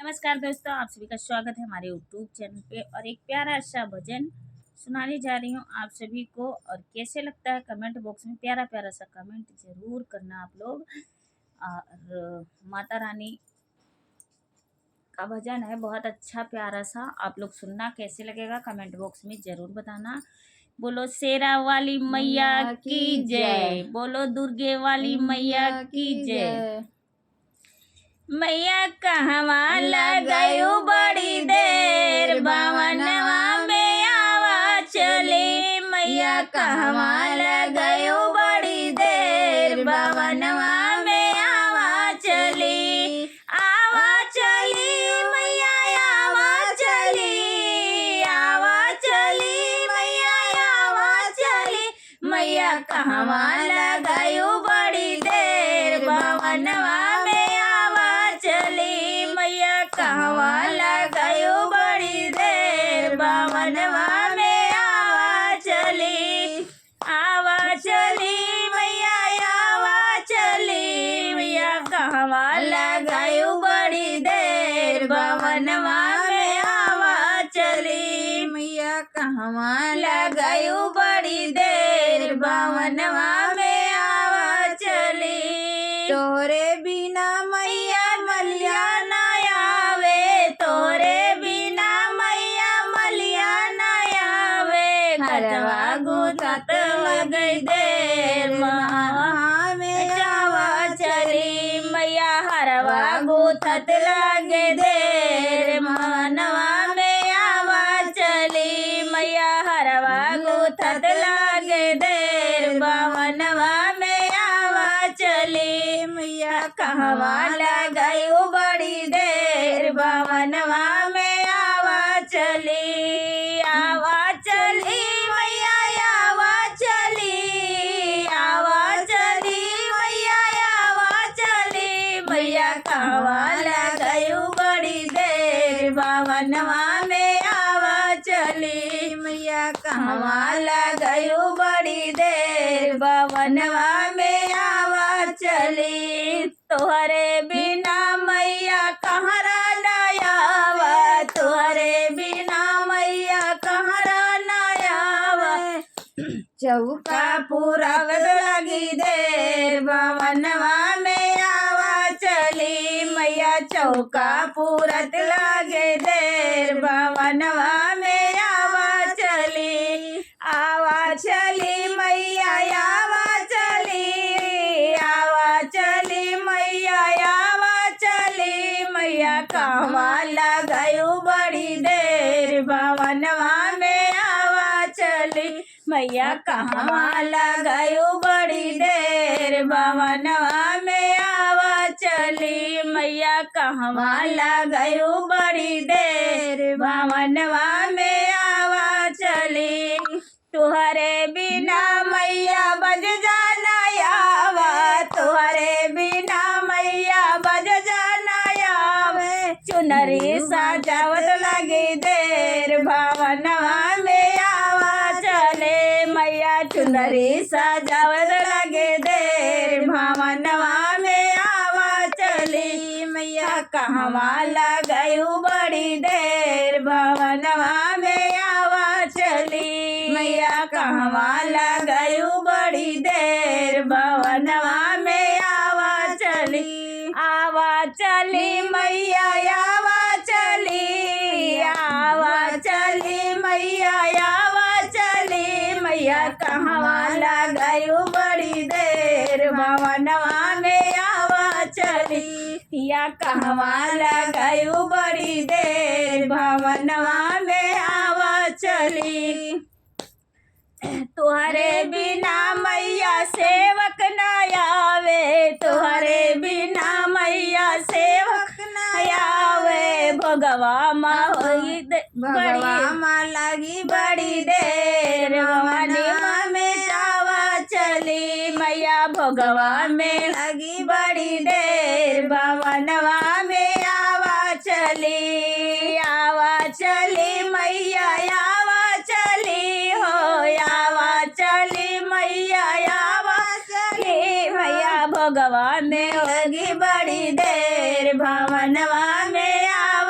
नमस्कार दोस्तों, आप सभी का स्वागत है हमारे यूट्यूब चैनल पे। और एक प्यारा सा भजन सुनाने जा रही हूँ आप सभी को। और कैसे लगता है कमेंट बॉक्स में प्यारा प्यारा सा कमेंट जरूर करना आप लोग। और माता रानी का भजन है, बहुत अच्छा प्यारा सा। आप लोग सुनना, कैसे लगेगा कमेंट बॉक्स में जरूर बताना। बोलो शेरा वाली मैया की जय, बोलो दुर्गे वाली मैया की जय। मैया कहवा लगायु बड़ी देर, भवनवा में आवा चली। मैया कहवा लगायु बड़ी देर, भवनवा में आवा चली। आवा चली मैया आवा चली, आवा चली मैया आवा चली। मैया कहवा लगायु बड़ी देर, भवनवा में आवा चली। मैया कहवा लगायु बड़ी देर, भवनवा में आवा चली। आवा चली मैया आवा चली। मैया कहवा लगायु बड़ी देर, भवनवा में आवा चली। मैया कहवा लगायु बड़ी देर, भवनवा में आवा चली। तोरे बिना मैया मलिया ना आवे, तोरे बिना मैया मलिया ना आवे। घरवा गुथत लगई देर, महा में आवा चली। मैया हरवा गुथत लगे देर, मनवा में आवा चली। मैया हरवा गुथत लगे देर, भवनवा में आवा चली। मैया कहवा लगायु बड़ी देर, भवनवा में आवा चली। आवा चली मैया आवा चली, आवा चली मैया आवा चली। मैया कहवा लगायु बड़ी देर, भवनवा में आवा चली। मैया कहवा लगायु बड़ी देर, भवनवा में आवा चली। तोहरे बिना मैया कहरा ना आवा, तोहरे बिना मैया कहरा ना आवा। चौका पूरब लगी देर, भवनवा में आवा चली। मैया चौका पूरत लगे देर, भवनवा में आवा चली। आवा चली मैया आवा चली, आवा चली मैया आवा चली। मैया कहवा लगायु बड़ी देर, भवनवा में आवा चली। मैया कहवा लगायु बड़ी देर, भवनवा में आवा चली। मैया कहवा लगायु बड़ी देर, भवनवा में आवा चली। तुहरे बिना मैया बज जाना आवा, तुहरे बिना मैया बज जाना आवे। चुनरी सजावत लगी देर, भवनवा में आवा चले। मैया चुनरी सजावत लगे देर, भवनवा में आवा चली। मैया कहवा लगायु बड़ी देर, भवनवा में आवा चली। मैया कहवा लगायु बड़ी देर, भवनवा में आवा चली। आवा चली मैया आवा चली, आवा चली मैया आवा चली। मैया कहवा लगायु बड़ी देर, भवनवा में आवा चली। या कहवा लगायु बड़ी देर, भवनवा में आवा चली। तुहरे बिना मैया सेवक न आवे, तुहरे बिना मैया सेवक न आवे। भगवा माँ होई भगवा माँ लगी बड़ी देर, भवनवा में आवा चली। मैया भगवा में लगी बड़ी देर, भवनवा में आवा चली। आवा चली मैया आवा चली हो, आवा चली मैया आवा चली। मैया भगवा में लगी बड़ी देर, भवनवा में आवा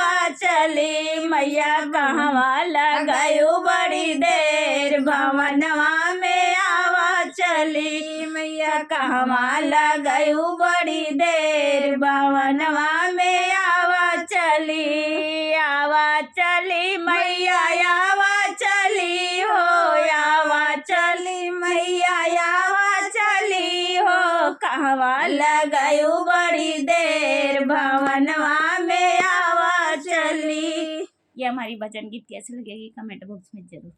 चली मैया कहवा लगायु बड़ी देर भवनवा में आवा चली मैया कहवा लगायु बड़ी देर भवनवा में आवा चली मैया आवा चली हो आवा चली मैया आवा चली हो कहवा लगायु बड़ी देर भवनवा में आवा चली। ये हमारी भजन गीत कैसी लगेगी कमेंट बॉक्स में जरूर।